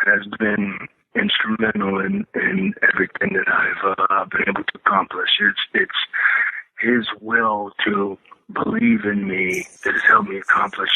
has been instrumental in everything that I've been able to accomplish. It's his will to believe in me that has helped me accomplish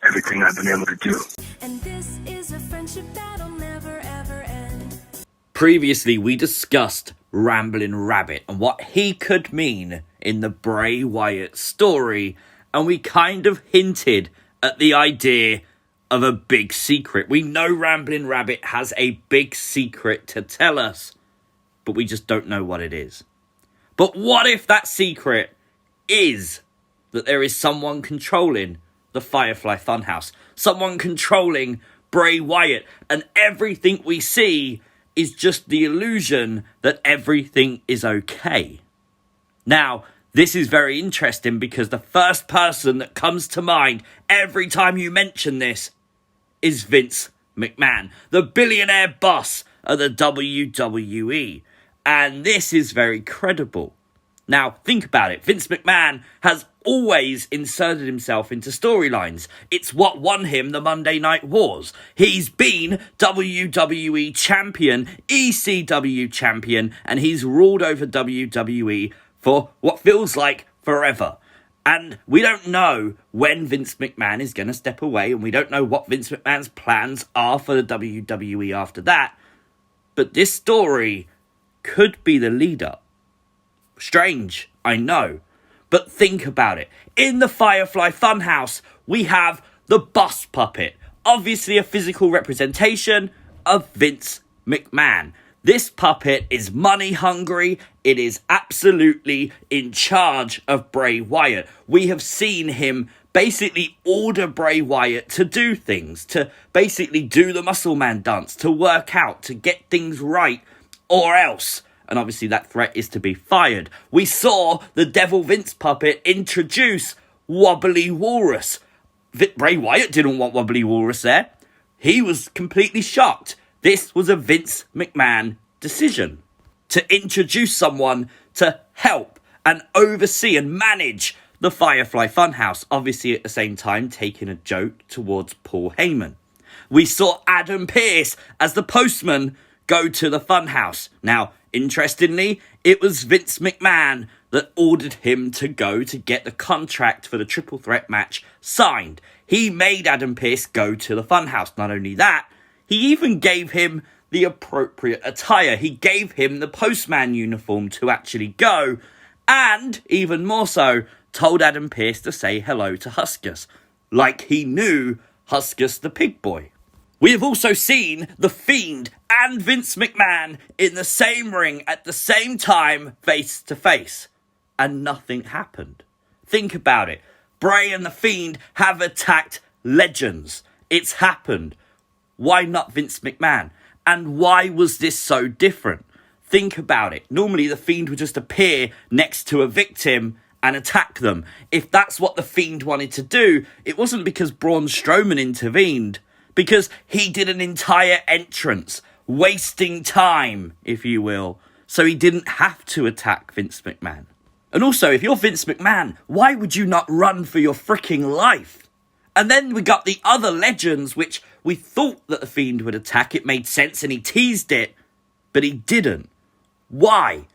everything I've been able to do. And this is a friendship that'll never ever end. Previously, we discussed Ramblin Rabbit and what he could mean in the Bray Wyatt story, and we kind of hinted at the idea of a big secret. We know Ramblin Rabbit has a big secret to tell us, but we just don't know what it is. But what if that secret is that there is someone controlling the Firefly Funhouse, someone controlling Bray Wyatt, and everything we see is just the illusion that everything is okay? Now, this is very interesting because the first person that comes to mind every time you mention this is Vince McMahon, the billionaire boss of the WWE. And this is very credible. Now, think about it. Vince McMahon has always inserted himself into storylines. It's what won him the Monday Night Wars. He's been WWE champion, ECW champion, and he's ruled over WWE for what feels like forever. And we don't know when Vince McMahon is going to step away, and we don't know what Vince McMahon's plans are for the WWE after that. But this story could be the lead-up. Strange, I know. But think about it. In the Firefly Funhouse, we have the bus puppet. Obviously a physical representation of Vince McMahon. This puppet is money hungry. It is absolutely in charge of Bray Wyatt. We have seen him basically order Bray Wyatt to do things, to basically do the muscle man dance, to work out, to get things right, or else. And obviously that threat is to be fired. We saw the Devil Vince puppet introduce Wobbly Walrus. Bray Wyatt didn't want Wobbly Walrus there. He was completely shocked. This was a Vince McMahon decision to introduce someone to help and oversee and manage the Firefly Funhouse. Obviously at the same time taking a joke towards Paul Heyman. We saw Adam Pearce as the postman go to the Funhouse. Now, interestingly, it was Vince McMahon that ordered him to go to get the contract for the triple threat match signed. He made Adam Pearce go to the Funhouse. Not only that, he even gave him the appropriate attire. He gave him the postman uniform to actually go, and even more so, told Adam Pearce to say hello to Huskus, like he knew Huskus the pig boy. We have also seen The Fiend and Vince McMahon in the same ring at the same time, face to face. And nothing happened. Think about it. Bray and The Fiend have attacked legends. It's happened. Why not Vince McMahon? And why was this so different? Think about it. Normally The Fiend would just appear next to a victim and attack them. If that's what The Fiend wanted to do, it wasn't because Braun Strowman intervened. Because he did an entire entrance, wasting time, if you will, so he didn't have to attack Vince McMahon. And also, if you're Vince McMahon, why would you not run for your freaking life? And then we got the other legends, which we thought that The Fiend would attack. It made sense and he teased it, but he didn't. Why?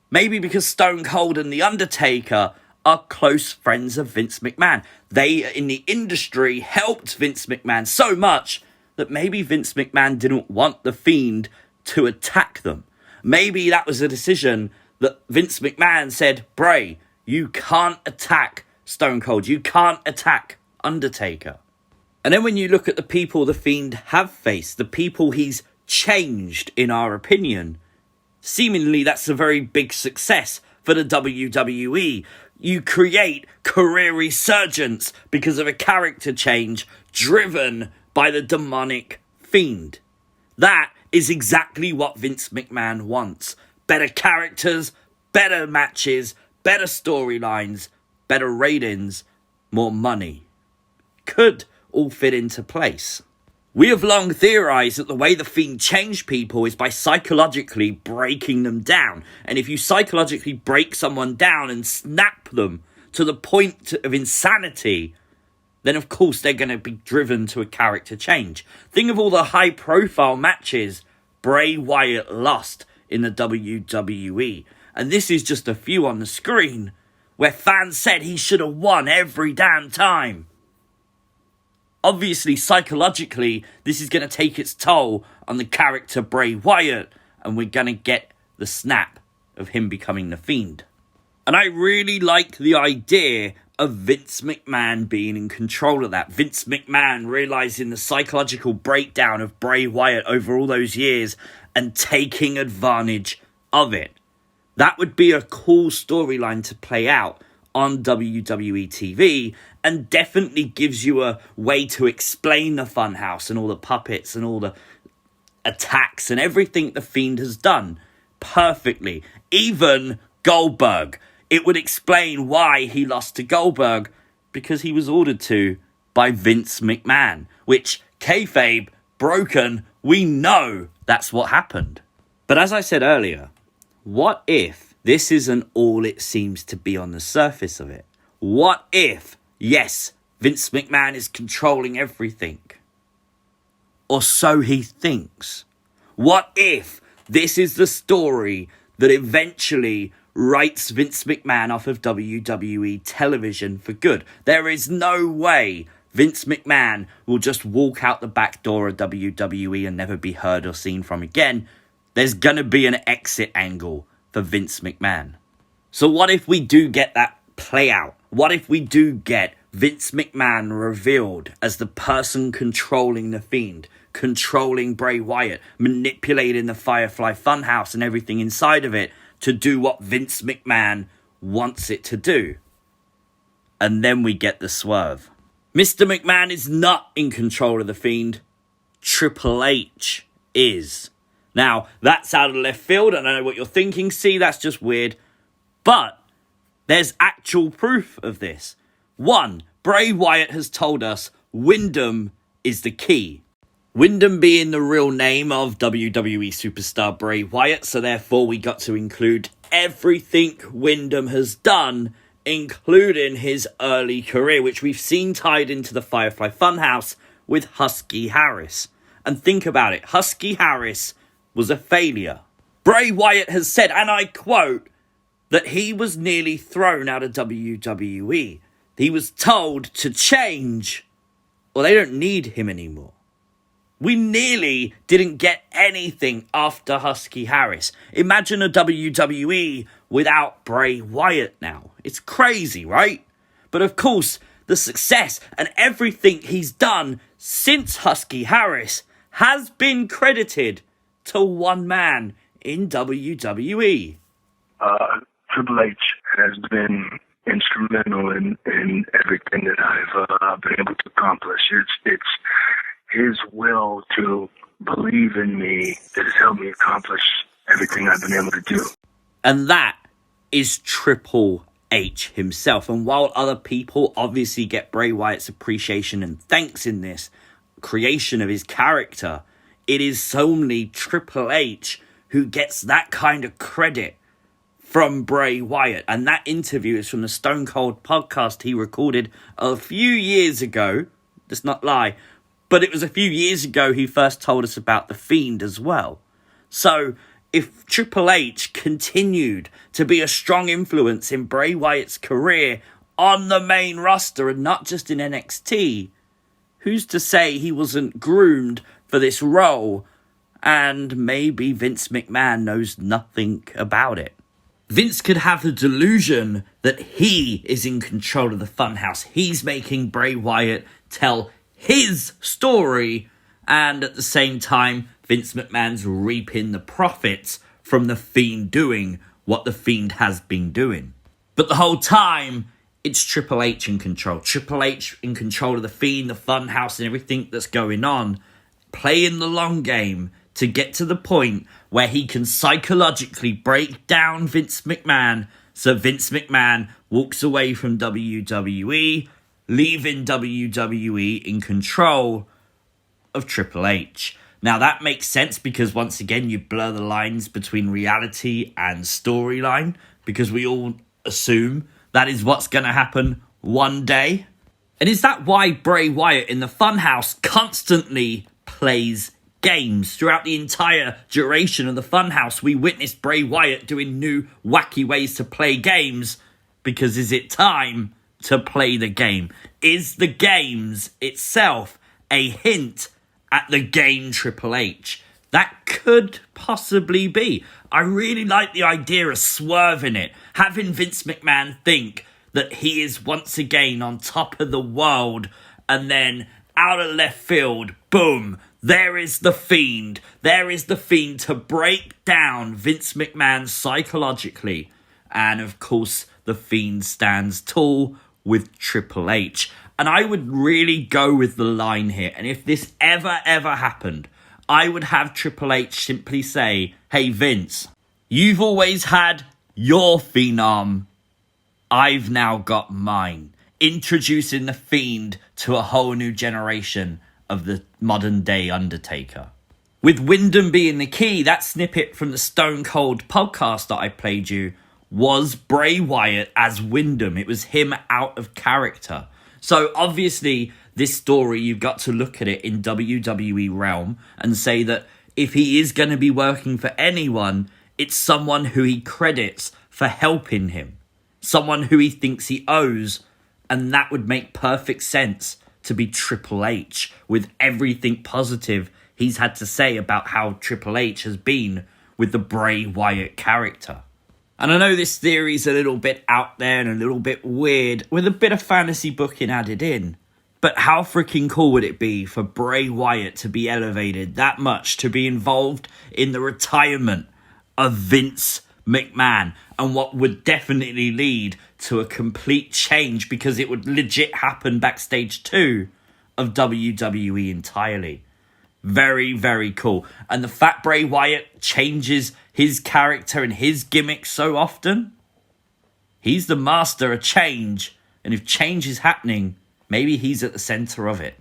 Maybe because Stone Cold and The Undertaker are close friends of Vince McMahon. They, in the industry, helped Vince McMahon so much that maybe Vince McMahon didn't want The Fiend to attack them. Maybe that was a decision that Vince McMahon said, Bray, you can't attack Stone Cold. You can't attack Undertaker. And then when you look at the people The Fiend have faced, the people he's changed, in our opinion, seemingly that's a very big success for the WWE. You create career resurgence because of a character change driven by the demonic Fiend. That is exactly what Vince McMahon wants. Better characters, better matches, better storylines, better ratings, more money. Could all fit into place. We have long theorised that the way the Fiend changed people is by psychologically breaking them down. And if you psychologically break someone down and snap them to the point of insanity, then of course they're going to be driven to a character change. Think of all the high-profile matches Bray Wyatt lost in the WWE. And this is just a few on the screen where fans said he should have won every damn time. Obviously, psychologically, this is going to take its toll on the character Bray Wyatt, and we're going to get the snap of him becoming the Fiend. And I really like the idea of Vince McMahon being in control of that. Vince McMahon realising the psychological breakdown of Bray Wyatt over all those years and taking advantage of it. That would be a cool storyline to play out on WWE TV, and definitely gives you a way to explain the Funhouse and all the puppets and all the attacks and everything the Fiend has done perfectly. Even Goldberg. It would explain why he lost to Goldberg, because he was ordered to by Vince McMahon, which, kayfabe, broken, we know that's what happened. But as I said earlier, what if this isn't all it seems to be on the surface of it? What if, yes, Vince McMahon is controlling everything? Or so he thinks. What if this is the story that eventually writes Vince McMahon off of WWE television for good? There is no way Vince McMahon will just walk out the back door of WWE and never be heard or seen from again. There's going to be an exit angle for Vince McMahon. So what if we do get that play out? What if we do get Vince McMahon revealed as the person controlling the Fiend, controlling Bray Wyatt, manipulating the Firefly Funhouse and everything inside of it to do what Vince McMahon wants it to do? And then we get the swerve. Mr. McMahon is not in control of the Fiend. Triple H is. Now, that's out of left field. I don't know what you're thinking. See, that's just weird. But there's actual proof of this. One, Bray Wyatt has told us Wyndham is the key. Wyndham being the real name of WWE superstar Bray Wyatt, so therefore we got to include everything Wyndham has done, including his early career, which we've seen tied into the Firefly Funhouse with Husky Harris. And think about it, Husky Harris was a failure. Bray Wyatt has said, and I quote, that he was nearly thrown out of WWE. He was told to change, or they don't need him anymore. We nearly didn't get anything after Husky Harris. Imagine a WWE without Bray Wyatt now. It's crazy, right? But of course, the success and everything he's done since Husky Harris has been credited to one man in WWE. Triple H has been instrumental in everything that I've been able to accomplish. It's his will to believe in me that has helped me accomplish everything I've been able to do. And that is Triple H himself. And while other people obviously get Bray Wyatt's appreciation and thanks in this creation of his character, it is only Triple H who gets that kind of credit from Bray Wyatt. And that interview is from the Stone Cold podcast he recorded a few years ago. Let's not lie. But it was a few years ago he first told us about The Fiend as well. So if Triple H continued to be a strong influence in Bray Wyatt's career on the main roster and not just in NXT, who's to say he wasn't groomed for this role, and maybe Vince McMahon knows nothing about it? Vince could have the delusion that he is in control of the Funhouse. He's making Bray Wyatt tell his story, and at the same time, Vince McMahon's reaping the profits from the Fiend doing what the Fiend has been doing. But the whole time, it's Triple H in control. Triple H in control of the Fiend, the Funhouse, and everything that's going on, playing the long game to get to the point where he can psychologically break down Vince McMahon, so Vince McMahon walks away from WWE, leaving WWE in control of Triple H. Now that makes sense because once again you blur the lines between reality and storyline, because we all assume that is what's going to happen one day. And is that why Bray Wyatt in the Funhouse constantly plays games? Throughout the entire duration of the Funhouse, we witnessed Bray Wyatt doing new wacky ways to play games, because is it time to play the game? Is the games itself a hint at the game Triple H? That could possibly be. I really like the idea of Swerve in it, having Vince McMahon think that he is once again on top of the world, and then out of left field, boom, there is the Fiend. There is the Fiend to break down Vince McMahon psychologically. And of course, the Fiend stands tall with Triple H. And I would really go with the line here. And if this ever happened, I would have Triple H simply say, hey Vince, you've always had your Phenom. I've now got mine. Introducing the Fiend to a whole new generation of the modern day Undertaker. With Wyndham being the key, that snippet from the Stone Cold podcast that I played you was Bray Wyatt as Wyndham. It was him out of character. So obviously this story, you've got to look at it in WWE realm and say that if he is going to be working for anyone, it's someone who he credits for helping him. Someone who he thinks he owes. And that would make perfect sense to be Triple H, with everything positive he's had to say about how Triple H has been with the Bray Wyatt character. And I know this theory's a little bit out there and a little bit weird, with a bit of fantasy booking added in. But how freaking cool would it be for Bray Wyatt to be elevated that much, to be involved in the retirement of Vince McMahon, and what would definitely lead to a complete change, because it would legit happen backstage too, of WWE entirely. Very cool. And the fact Bray Wyatt changes his character and his gimmick so often, he's the master of change, and if change is happening, maybe he's at the center of it.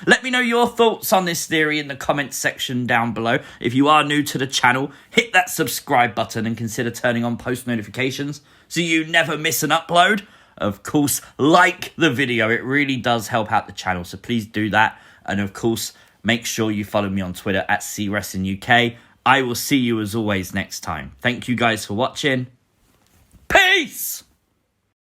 Let me know your thoughts on this theory in the comments section down below. If you are new to the channel, hit that subscribe button and consider turning on post notifications so you never miss an upload. Of course, like the video. It really does help out the channel, so please do that. And of course, make sure you follow me on Twitter at CWrestlingUK. I will see you as always next time. Thank you guys for watching. Peace!